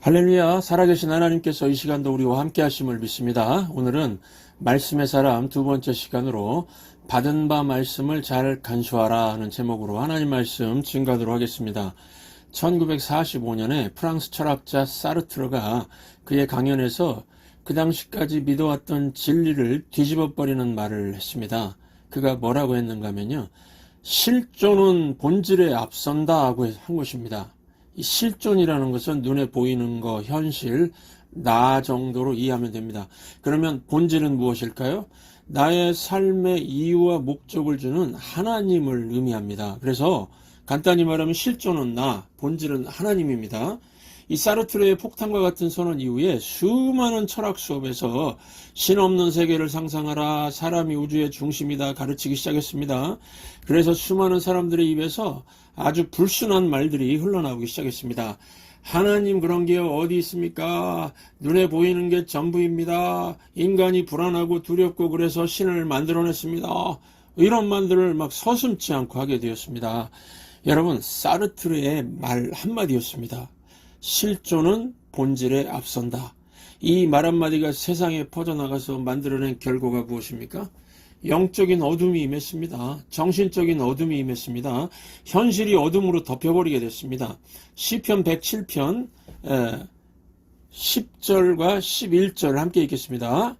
할렐루야, 살아계신 하나님께서 이 시간도 우리와 함께 하심을 믿습니다. 오늘은 말씀의 사람 두 번째 시간으로 받은 바 말씀을 잘 간수하라 하는 제목으로 하나님 말씀 증거하도록 하겠습니다. 1945년에 프랑스 철학자 사르트르가 그의 강연에서 그 당시까지 믿어왔던 진리를 뒤집어버리는 말을 했습니다. 그가 뭐라고 했는가 하면요, 실존은 본질에 앞선다고 한 것입니다. 이 실존이라는 것은 눈에 보이는 거, 현실, 나 정도로 이해하면 됩니다. 그러면 본질은 무엇일까요? 나의 삶의 이유와 목적을 주는 하나님을 의미합니다. 그래서 간단히 말하면 실존은 나, 본질은 하나님입니다. 이 사르트르의 폭탄과 같은 선언 이후에 수많은 철학 수업에서 신 없는 세계를 상상하라, 사람이 우주의 중심이다 가르치기 시작했습니다. 그래서 수많은 사람들의 입에서 아주 불순한 말들이 흘러나오기 시작했습니다. 하나님 그런 게 어디 있습니까? 눈에 보이는 게 전부입니다. 인간이 불안하고 두렵고 그래서 신을 만들어냈습니다. 이런 말들을 막 서슴지 않고 하게 되었습니다. 여러분, 사르트르의 말 한마디였습니다. 실존은 본질에 앞선다. 이 말 한마디가 세상에 퍼져나가서 만들어낸 결과가 무엇입니까? 영적인 어둠이 임했습니다. 정신적인 어둠이 임했습니다. 현실이 어둠으로 덮여버리게 됐습니다. 시편 107편 10절과 11절 함께 읽겠습니다.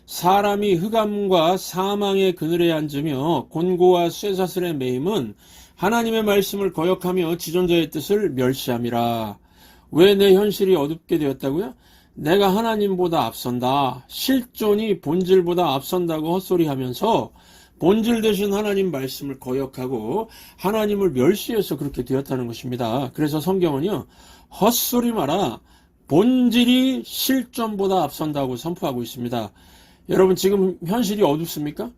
사람이 흑암과 사망의 그늘에 앉으며 곤고와 쇠사슬에 매임은 하나님의 말씀을 거역하며 지존자의 뜻을 멸시함이라. 왜 내 현실이 어둡게 되었다고요? 내가 하나님보다 앞선다. 실존이 본질보다 앞선다고 헛소리하면서 본질 대신 하나님 말씀을 거역하고 하나님을 멸시해서 그렇게 되었다는 것입니다. 그래서 성경은요, 헛소리 마라. 본질이 실존보다 앞선다고 선포하고 있습니다. 여러분, 지금 현실이 어둡습니까?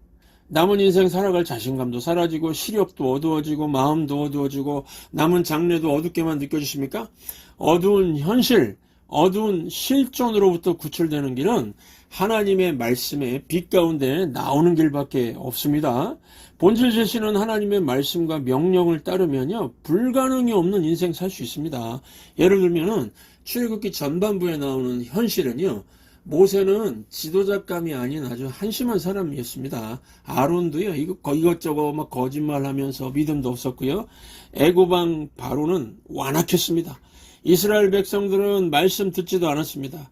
남은 인생 살아갈 자신감도 사라지고 시력도 어두워지고 마음도 어두워지고 남은 장래도 어둡게만 느껴지십니까? 어두운 현실, 어두운 실존으로부터 구출되는 길은 하나님의 말씀의 빛 가운데 나오는 길밖에 없습니다. 본질 제시는 하나님의 말씀과 명령을 따르면요, 불가능이 없는 인생 살 수 있습니다. 예를 들면은 출애굽기 전반부에 나오는 현실은요, 모세는 지도자감이 아닌 아주 한심한 사람이었습니다. 아론도요, 이것저것 막 거짓말하면서 믿음도 없었고요. 애굽 왕 바로는 완악했습니다. 이스라엘 백성들은 말씀 듣지도 않았습니다.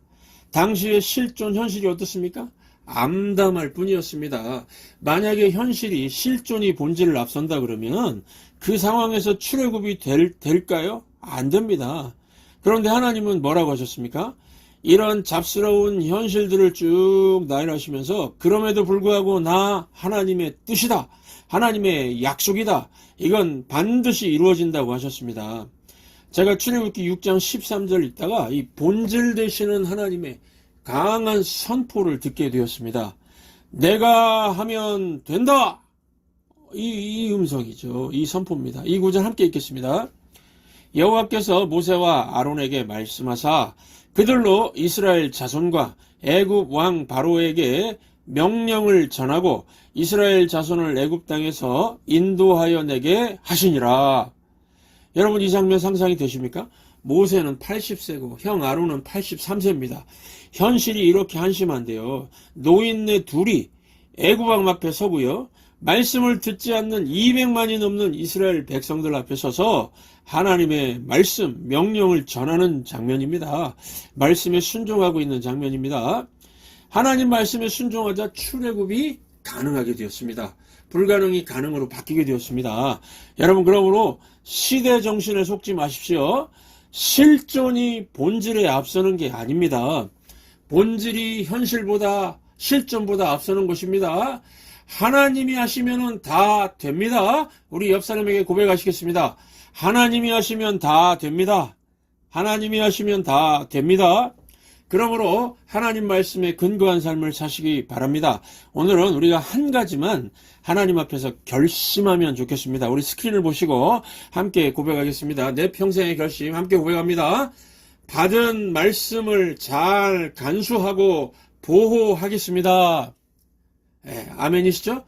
당시의 실존 현실이 어떻습니까? 암담할 뿐이었습니다. 만약에 현실이 실존이 본질을 앞선다 그러면 그 상황에서 출애굽이 될까요? 안 됩니다. 그런데 하나님은 뭐라고 하셨습니까? 이런 잡스러운 현실들을 쭉 나열하시면서 그럼에도 불구하고 나 하나님의 뜻이다. 하나님의 약속이다. 이건 반드시 이루어진다고 하셨습니다. 제가 출애굽기 6장 13절 읽다가 이 본질 되시는 하나님의 강한 선포를 듣게 되었습니다. 내가 하면 된다. 이 음성이죠. 이 선포입니다. 이 구절 함께 읽겠습니다. 여호와께서 모세와 아론에게 말씀하사 그들로 이스라엘 자손과 애굽 왕 바로에게 명령을 전하고 이스라엘 자손을 애굽 땅에서 인도하여 내게 하시니라. 여러분, 이 장면 상상이 되십니까? 모세는 80세고 형 아론은 83세입니다. 현실이 이렇게 한심한데요. 노인네 둘이 애굽 왕 앞에 서고요. 말씀을 듣지 않는 200만이 넘는 이스라엘 백성들 앞에 서서 하나님의 말씀, 명령을 전하는 장면입니다. 말씀에 순종하고 있는 장면입니다. 하나님 말씀에 순종하자 출애굽이 가능하게 되었습니다. 불가능이 가능으로 바뀌게 되었습니다. 여러분, 그러므로 시대 정신에 속지 마십시오. 실존이 본질에 앞서는 게 아닙니다. 본질이 현실보다 실존보다 앞서는 것입니다. 하나님이 하시면은 다 됩니다. 우리 옆 사람에게 고백하시겠습니다. 하나님이 하시면 다 됩니다. 하나님이 하시면 다 됩니다. 그러므로 하나님 말씀에 근거한 삶을 사시기 바랍니다. 오늘은 우리가 한 가지만 하나님 앞에서 결심하면 좋겠습니다. 우리 스크린을 보시고 함께 고백하겠습니다. 내 평생의 결심 함께 고백합니다. 받은 말씀을 잘 간수하고 보호하겠습니다. 아멘이시죠?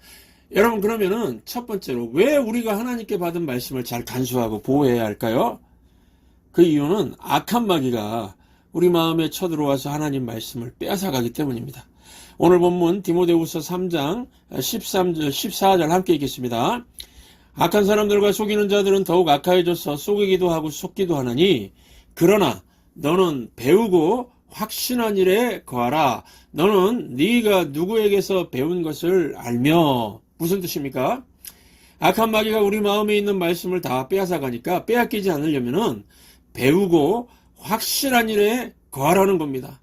여러분, 그러면은 첫 번째로 왜 우리가 하나님께 받은 말씀을 잘 간수하고 보호해야 할까요? 그 이유는 악한 마귀가 우리 마음에 쳐들어와서 하나님 말씀을 빼앗아가기 때문입니다. 오늘 본문 디모데후서 3장 14절 함께 읽겠습니다. 악한 사람들과 속이는 자들은 더욱 악하여져서 속이기도 하고 속기도 하나니 그러나 너는 배우고 확신한 일에 거하라. 너는 네가 누구에게서 배운 것을 알며. 무슨 뜻입니까? 악한 마귀가 우리 마음에 있는 말씀을 다 빼앗아가니까 빼앗기지 않으려면은 배우고 확실한 일에 거하라는 겁니다.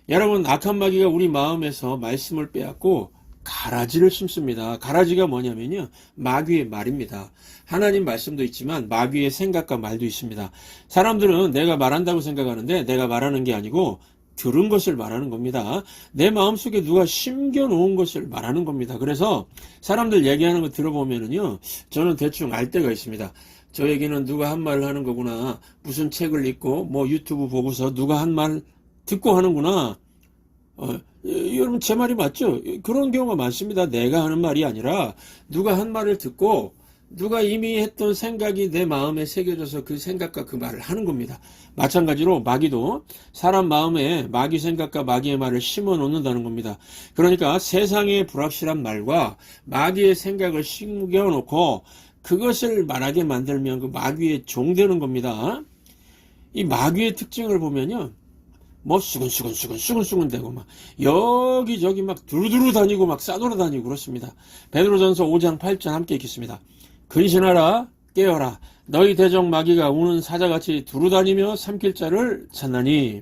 여러분, 악한 마귀가 우리 마음에서 말씀을 빼앗고 가라지를 심습니다. 가라지가 뭐냐면요, 마귀의 말입니다. 하나님 말씀도 있지만 마귀의 생각과 말도 있습니다. 사람들은 내가 말한다고 생각하는데 내가 말하는 게 아니고 들은 것을 말하는 겁니다. 내 마음속에 누가 심겨놓은 것을 말하는 겁니다. 그래서 사람들 얘기하는 거 들어보면은요, 저는 대충 알 때가 있습니다. 저 얘기는 누가 한 말을 하는 거구나. 무슨 책을 읽고 뭐 유튜브 보고서 누가 한 말 듣고 하는구나. 여러분, 제 말이 맞죠? 그런 경우가 많습니다. 내가 하는 말이 아니라 누가 한 말을 듣고 누가 이미 했던 생각이 내 마음에 새겨져서 그 생각과 그 말을 하는 겁니다. 마찬가지로 마귀도 사람 마음에 마귀 생각과 마귀의 말을 심어 놓는다는 겁니다. 그러니까 세상의 불확실한 말과 마귀의 생각을 심겨 놓고 그것을 말하게 만들면 그 마귀의 종 되는 겁니다. 이 마귀의 특징을 보면요, 뭐 수근수근 되고 막 여기저기 막 두루두루 다니고 막 싸돌아다니고 그렇습니다. 베드로전서 5장 8절 함께 읽겠습니다. 근신하라, 깨어라. 너희 대적 마귀가 우는 사자같이 두루다니며 삼킬 자를 찾나니.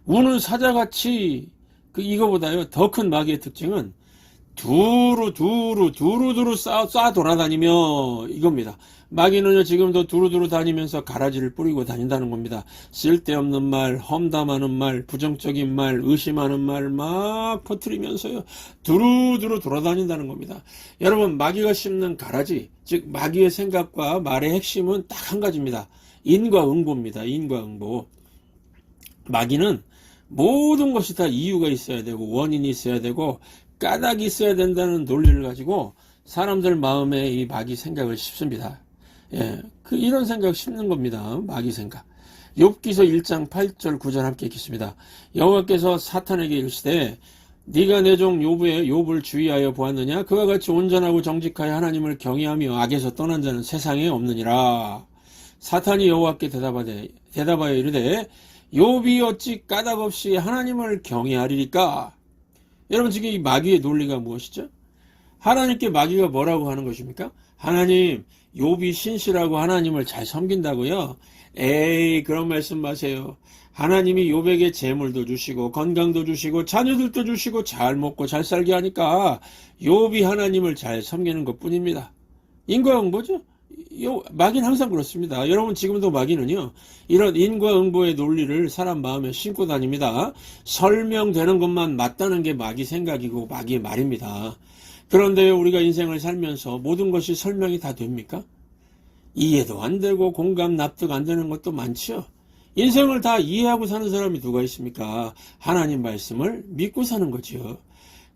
우는 사자같이, 이거보다요 더 큰 마귀의 특징은 두루두루 싸 돌아다니며, 이겁니다. 마귀는요 지금도 두루두루 다니면서 가라지를 뿌리고 다닌다는 겁니다. 쓸데없는 말, 험담하는 말, 부정적인 말, 의심하는 말 막 퍼뜨리면서요 두루두루 돌아다닌다는 겁니다. 여러분, 마귀가 심는 가라지, 즉 마귀의 생각과 말의 핵심은 딱 한 가지입니다. 인과응보입니다. 인과응보. 마귀는 모든 것이 다 이유가 있어야 되고 원인이 있어야 되고 까닭이 있어야 된다는 논리를 가지고 사람들 마음에 이 마귀 생각을 씹습니다. 예, 이런 생각 씹는 겁니다. 마귀 생각. 욥기서 1장 8절 9절 함께 읽겠습니다. 여호와께서 사탄에게 이르시되 네가 내 종 욥을 주의하여 보았느냐? 그와 같이 온전하고 정직하여 하나님을 경외하며 악에서 떠난 자는 세상에 없느니라. 사탄이 여호와께 대답하여 이르되 욥이 어찌 까닭 없이 하나님을 경외하리리까? 여러분, 지금 이 마귀의 논리가 무엇이죠? 하나님께 마귀가 뭐라고 하는 것입니까? 하나님, 욥이 신실하고 하나님을 잘 섬긴다고요? 에이, 그런 말씀 마세요. 하나님이 욥에게 재물도 주시고 건강도 주시고 자녀들도 주시고 잘 먹고 잘 살게 하니까 욥이 하나님을 잘 섬기는 것뿐입니다. 인과응보죠? 마귀는 항상 그렇습니다. 여러분, 지금도 마귀는요 이런 인과응보의 논리를 사람 마음에 심고 다닙니다. 설명되는 것만 맞다는 게 마귀 생각이고 마귀의 말입니다. 그런데 우리가 인생을 살면서 모든 것이 설명이 다 됩니까? 이해도 안 되고 공감 납득 안 되는 것도 많지요. 인생을 다 이해하고 사는 사람이 누가 있습니까? 하나님 말씀을 믿고 사는 거죠.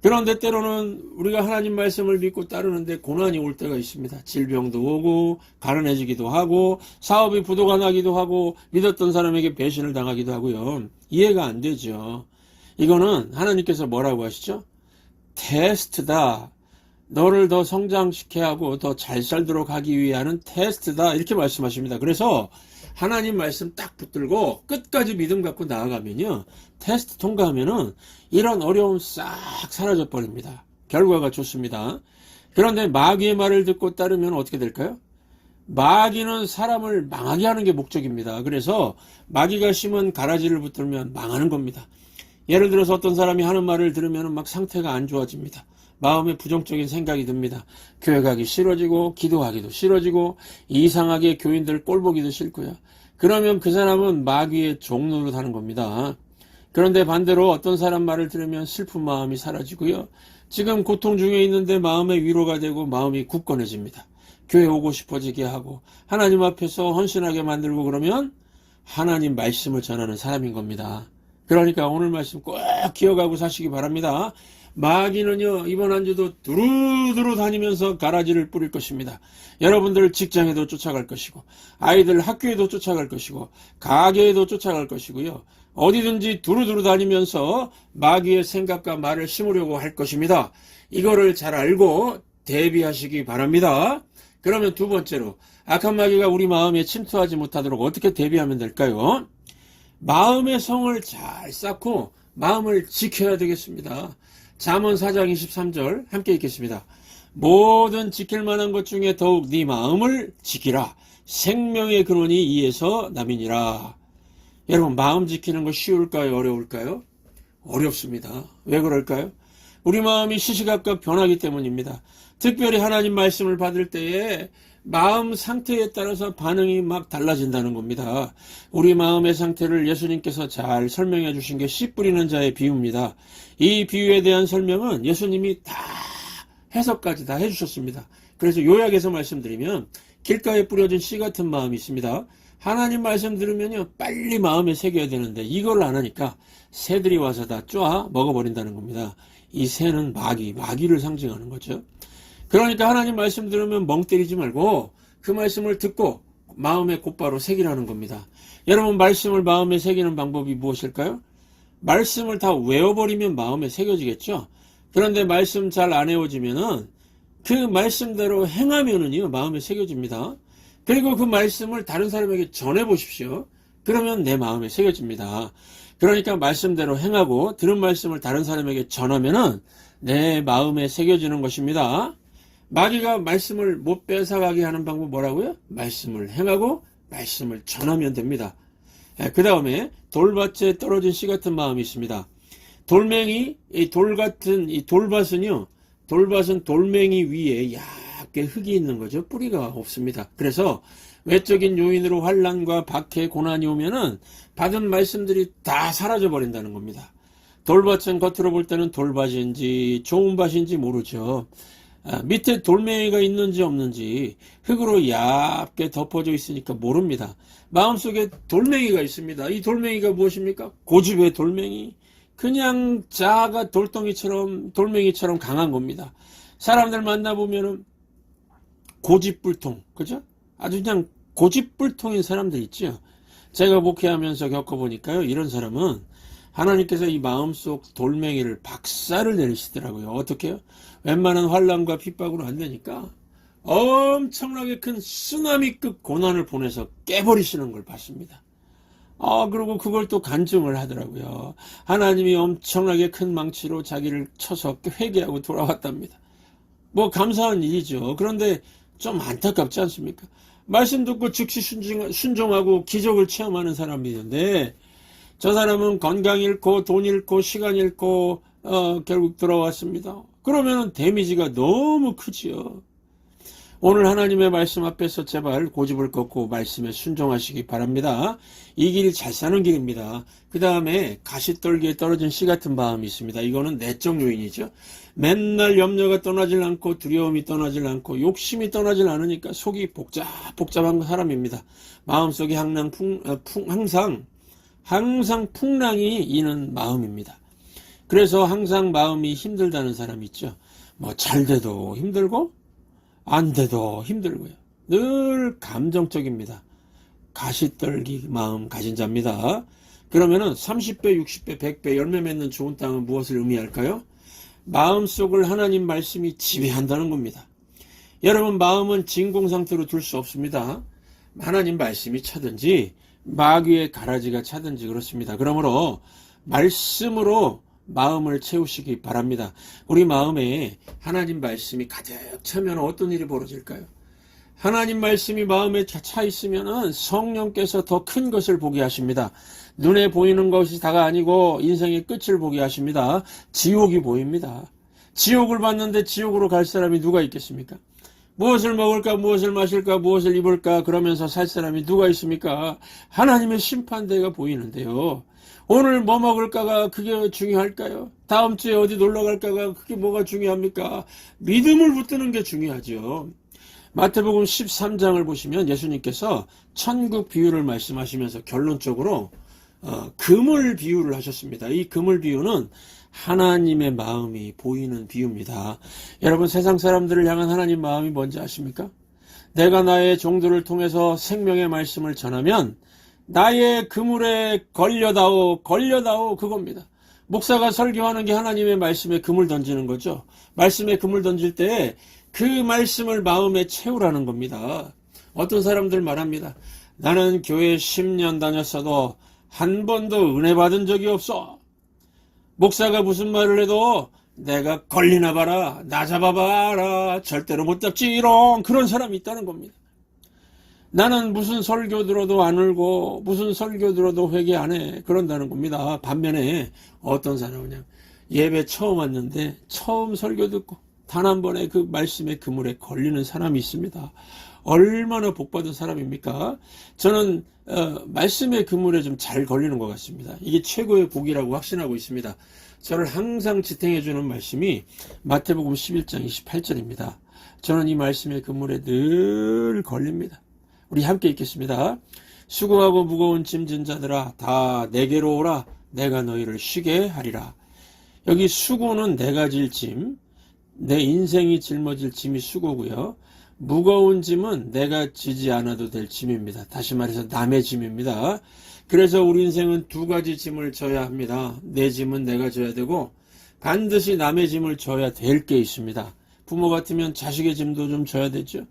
그런데 때로는 우리가 하나님 말씀을 믿고 따르는데 고난이 올 때가 있습니다. 질병도 오고 가난해지기도 하고 사업이 부도가 나기도 하고 믿었던 사람에게 배신을 당하기도 하고요. 이해가 안 되죠. 이거는 하나님께서 뭐라고 하시죠? 테스트다. 너를 더 성장시켜야 하고 더 잘 살도록 하기 위해 하는 테스트다. 이렇게 말씀하십니다. 그래서 하나님 말씀 딱 붙들고 끝까지 믿음 갖고 나아가면요, 테스트 통과하면은 이런 어려움 싹 사라져 버립니다. 결과가 좋습니다. 그런데 마귀의 말을 듣고 따르면 어떻게 될까요? 마귀는 사람을 망하게 하는 게 목적입니다. 그래서 마귀가 심은 가라지를 붙들면 망하는 겁니다. 예를 들어서 어떤 사람이 하는 말을 들으면 막 상태가 안 좋아집니다. 마음에 부정적인 생각이 듭니다. 교회 가기 싫어지고 기도하기도 싫어지고 이상하게 교인들 꼴보기도 싫고요. 그러면 그 사람은 마귀의 종로로 사는 겁니다. 그런데 반대로 어떤 사람 말을 들으면 슬픈 마음이 사라지고요. 지금 고통 중에 있는데 마음의 위로가 되고 마음이 굳건해집니다. 교회 오고 싶어지게 하고 하나님 앞에서 헌신하게 만들고 그러면 하나님 말씀을 전하는 사람인 겁니다. 그러니까 오늘 말씀 꼭 기억하고 사시기 바랍니다. 마귀는요 이번 한 주도 두루두루 다니면서 가라지를 뿌릴 것입니다. 여러분들 직장에도 쫓아갈 것이고 아이들 학교에도 쫓아갈 것이고 가게에도 쫓아갈 것이고요. 어디든지 두루두루 다니면서 마귀의 생각과 말을 심으려고 할 것입니다. 이거를 잘 알고 대비하시기 바랍니다. 그러면 두 번째로 악한 마귀가 우리 마음에 침투하지 못하도록 어떻게 대비하면 될까요? 마음의 성을 잘 쌓고 마음을 지켜야 되겠습니다. 잠언 4장 23절 함께 읽겠습니다. 모든 지킬 만한 것 중에 더욱 네 마음을 지키라. 생명의 근원이 이에서 남이니라. 여러분, 마음 지키는 거 쉬울까요? 어려울까요? 어렵습니다. 왜 그럴까요? 우리 마음이 시시각각 변하기 때문입니다. 특별히 하나님 말씀을 받을 때에 마음 상태에 따라서 반응이 막 달라진다는 겁니다. 우리 마음의 상태를 예수님께서 잘 설명해 주신 게 씨 뿌리는 자의 비유입니다. 이 비유에 대한 설명은 예수님이 다 해석까지 다 해주셨습니다. 그래서 요약해서 말씀드리면 길가에 뿌려진 씨 같은 마음이 있습니다. 하나님 말씀 들으면요 빨리 마음에 새겨야 되는데 이걸 안 하니까 새들이 와서 다 쪼아 먹어버린다는 겁니다. 이 새는 마귀를 상징하는 거죠. 그러니까 하나님 말씀 들으면 멍 때리지 말고 그 말씀을 듣고 마음에 곧바로 새기라는 겁니다. 여러분, 말씀을 마음에 새기는 방법이 무엇일까요? 말씀을 다 외워버리면 마음에 새겨지겠죠. 그런데 말씀 잘 안 외워지면은 그 말씀대로 행하면은요 마음에 새겨집니다. 그리고 그 말씀을 다른 사람에게 전해보십시오. 그러면 내 마음에 새겨집니다. 그러니까 말씀대로 행하고 들은 말씀을 다른 사람에게 전하면은 내 마음에 새겨지는 것입니다. 마귀가 말씀을 못 뺏어가게 하는 방법 뭐라고요? 말씀을 행하고 말씀을 전하면 됩니다. 그 다음에 돌밭에 떨어진 씨 같은 마음이 있습니다. 돌멩이, 이 돌밭은요, 돌밭은 돌멩이 위에 얇게 흙이 있는 거죠. 뿌리가 없습니다. 그래서 외적인 요인으로 환난과 박해, 고난이 오면은 받은 말씀들이 다 사라져 버린다는 겁니다. 돌밭은 겉으로 볼 때는 돌밭인지 좋은 밭인지 모르죠. 밑에 돌멩이가 있는지 없는지 흙으로 얇게 덮어져 있으니까 모릅니다. 마음속에 돌멩이가 있습니다. 이 돌멩이가 무엇입니까? 고집의 돌멩이. 그냥 자아가 돌멩이처럼 강한 겁니다. 사람들 만나보면은 고집불통, 그죠? 아주 그냥 고집불통인 사람들 있죠. 제가 목회하면서 겪어보니까요, 이런 사람은 하나님께서 이 마음속 돌멩이를 박살을 내리시더라고요. 어떻게 해요? 웬만한 환난과 핍박으로 안 되니까 엄청나게 큰 쓰나미급 고난을 보내서 깨버리시는 걸 봤습니다. 그리고 그걸 또 간증을 하더라고요. 하나님이 엄청나게 큰 망치로 자기를 쳐서 회개하고 돌아왔답니다. 뭐 감사한 일이죠. 그런데 좀 안타깝지 않습니까? 말씀 듣고 즉시 순종하고 기적을 체험하는 사람이 있는데 저 사람은 건강 잃고 돈 잃고 시간 잃고 결국 돌아왔습니다. 그러면 데미지가 너무 크지요. 오늘 하나님의 말씀 앞에서 제발 고집을 꺾고 말씀에 순종하시기 바랍니다. 이 길이 잘 사는 길입니다. 그 다음에 가시떨기에 떨어진 씨 같은 마음이 있습니다. 이거는 내적 요인이죠. 맨날 염려가 떠나질 않고 두려움이 떠나질 않고 욕심이 떠나질 않으니까 속이 복잡한 사람입니다. 마음속에 항상 풍랑이 이는 마음입니다. 그래서 항상 마음이 힘들다는 사람이 있죠. 뭐 잘 돼도 힘들고 안 돼도 힘들고요. 늘 감정적입니다. 가시떨기 마음 가진 자입니다. 그러면은 30배, 60배, 100배 열매 맺는 좋은 땅은 무엇을 의미할까요? 마음속을 하나님 말씀이 지배한다는 겁니다. 여러분, 마음은 진공 상태로 둘 수 없습니다. 하나님 말씀이 차든지 마귀의 가라지가 차든지 그렇습니다. 그러므로 말씀으로 마음을 채우시기 바랍니다. 우리 마음에 하나님 말씀이 가득 차면 어떤 일이 벌어질까요? 하나님 말씀이 마음에 차 있으면 성령께서 더 큰 것을 보게 하십니다. 눈에 보이는 것이 다가 아니고 인생의 끝을 보게 하십니다. 지옥이 보입니다. 지옥을 봤는데 지옥으로 갈 사람이 누가 있겠습니까? 무엇을 먹을까, 무엇을 마실까, 무엇을 입을까 그러면서 살 사람이 누가 있습니까? 하나님의 심판대가 보이는데요. 오늘 뭐 먹을까가 그게 중요할까요? 다음 주에 어디 놀러 갈까가 그게 뭐가 중요합니까? 믿음을 붙드는 게 중요하죠. 마태복음 13장을 보시면 예수님께서 천국 비유를 말씀하시면서 결론적으로 그물 비유를 하셨습니다. 이 그물 비유는 하나님의 마음이 보이는 비유입니다. 여러분, 세상 사람들을 향한 하나님 마음이 뭔지 아십니까? 내가 나의 종들을 통해서 생명의 말씀을 전하면 나의 그물에 걸려다오, 걸려다오, 그겁니다. 목사가 설교하는 게 하나님의 말씀에 그물 던지는 거죠. 말씀에 그물 던질 때 그 말씀을 마음에 채우라는 겁니다. 어떤 사람들 말합니다. 나는 교회 10년 다녔어도 한 번도 은혜 받은 적이 없어. 목사가 무슨 말을 해도 내가 걸리나 봐라, 나 잡아봐라, 절대로 못 잡지롱, 그런 사람이 있다는 겁니다. 나는 무슨 설교 들어도 안 울고 무슨 설교 들어도 회개 안 해, 그런다는 겁니다. 반면에 어떤 사람은 그냥 예배 처음 왔는데 처음 설교 듣고 단 한 번에 그 말씀의 그물에 걸리는 사람이 있습니다. 얼마나 복받은 사람입니까? 저는 말씀의 그물에 좀 잘 걸리는 것 같습니다. 이게 최고의 복이라고 확신하고 있습니다. 저를 항상 지탱해 주는 말씀이 마태복음 11장 28절입니다. 저는 이 말씀의 그물에 늘 걸립니다. 우리 함께 읽겠습니다. 수고하고 무거운 짐진 자들아 다 내게로 오라, 내가 너희를 쉬게 하리라. 여기 수고는 내가 질 짐, 내 인생이 짊어질 짐이 수고고요. 무거운 짐은 내가 지지 않아도 될 짐입니다. 다시 말해서 남의 짐입니다. 그래서 우리 인생은 두 가지 짐을 져야 합니다. 내 짐은 내가 져야 되고 반드시 남의 짐을 져야 될 게 있습니다. 부모 같으면 자식의 짐도 좀 져야 되죠.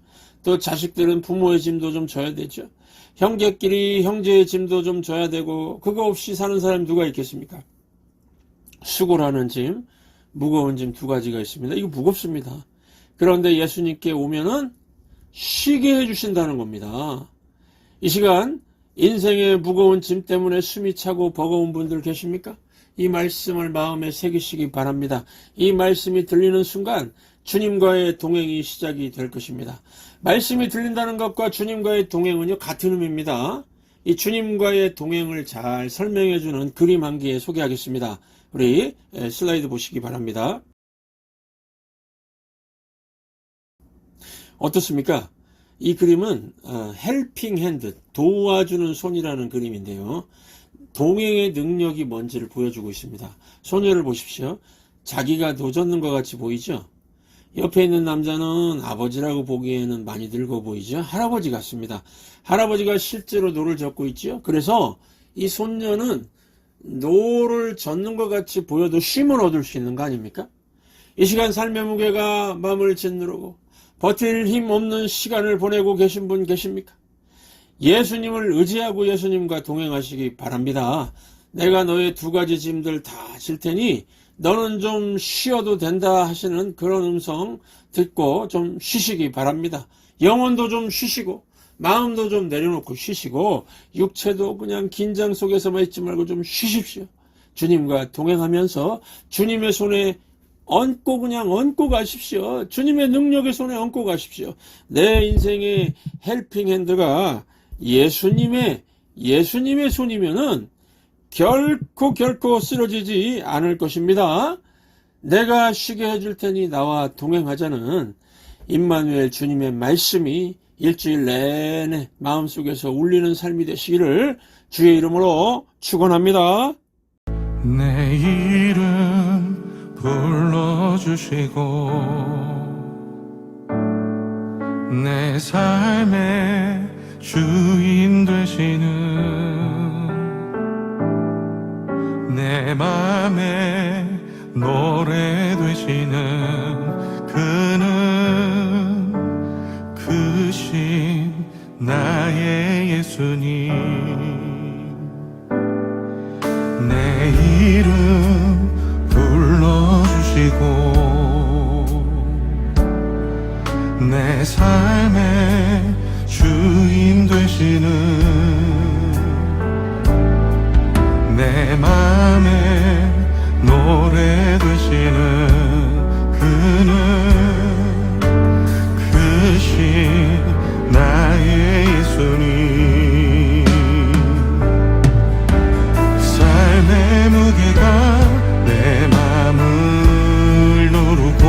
또 자식들은 부모의 짐도 좀 져야 되죠. 형제끼리 형제의 짐도 좀 져야 되고, 그거 없이 사는 사람이 누가 있겠습니까? 수고라는 짐, 무거운 짐 두 가지가 있습니다. 이거 무겁습니다. 그런데 예수님께 오면은 쉬게 해주신다는 겁니다. 이 시간 인생의 무거운 짐 때문에 숨이 차고 버거운 분들 계십니까? 이 말씀을 마음에 새기시기 바랍니다. 이 말씀이 들리는 순간 주님과의 동행이 시작이 될 것입니다. 말씀이 들린다는 것과 주님과의 동행은요, 같은 의미입니다. 이 주님과의 동행을 잘 설명해주는 그림 한 개 소개하겠습니다. 우리 슬라이드 보시기 바랍니다. 어떻습니까? 이 그림은 헬핑 핸드, 도와주는 손이라는 그림인데요. 동행의 능력이 뭔지를 보여주고 있습니다. 소녀를 보십시오. 자기가 노젓는 것 같이 보이죠? 옆에 있는 남자는 아버지라고 보기에는 많이 늙어 보이죠? 할아버지 같습니다. 할아버지가 실제로 노를 젓고 있죠? 그래서 이 손녀는 노를 젓는 것 같이 보여도 쉼을 얻을 수 있는 거 아닙니까? 이 시간 삶의 무게가 마음을 짓누르고 버틸 힘 없는 시간을 보내고 계신 분 계십니까? 예수님을 의지하고 예수님과 동행하시기 바랍니다. 내가 너의 두 가지 짐들 다 질 테니 너는 좀 쉬어도 된다 하시는 그런 음성 듣고 좀 쉬시기 바랍니다. 영혼도 좀 쉬시고 마음도 좀 내려놓고 쉬시고 육체도 그냥 긴장 속에서만 있지 말고 좀 쉬십시오. 주님과 동행하면서 주님의 손에 그냥 얹고 가십시오. 주님의 능력의 손에 얹고 가십시오. 내 인생의 헬핑 핸드가 예수님의 손이면은 결코 쓰러지지 않을 것입니다. 내가 쉬게 해줄 테니 나와 동행하자는 임마누엘 주님의 말씀이 일주일 내내 마음속에서 울리는 삶이 되시기를 주의 이름으로 축원합니다. 내 이름 불러주시고 내 삶의 주인 되시는 내 맘에 노래 되시는 그는 크신 나의 예수님. 내 이름 불러주시고 내 삶의 주인 되시는 내 맘에 노래 되시는 그는 크신 나의 예수님. 삶의 무게가 내 맘을 누르고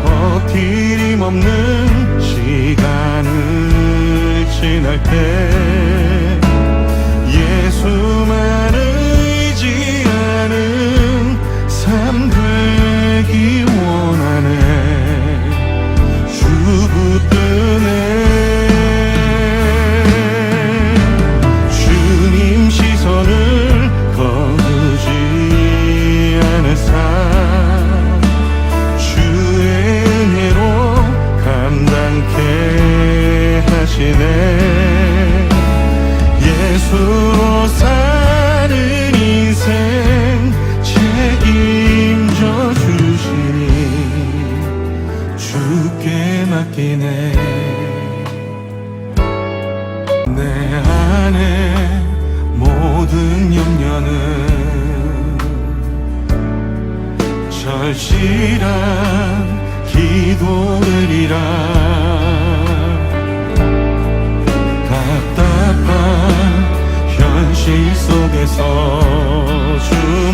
버틸 힘 없는 시간을 지날 때 예수만 의지하는 삶 되기 원하네. 주 붙드네 모든 염려는 절실한 기도들이라 답답한 현실 속에서 주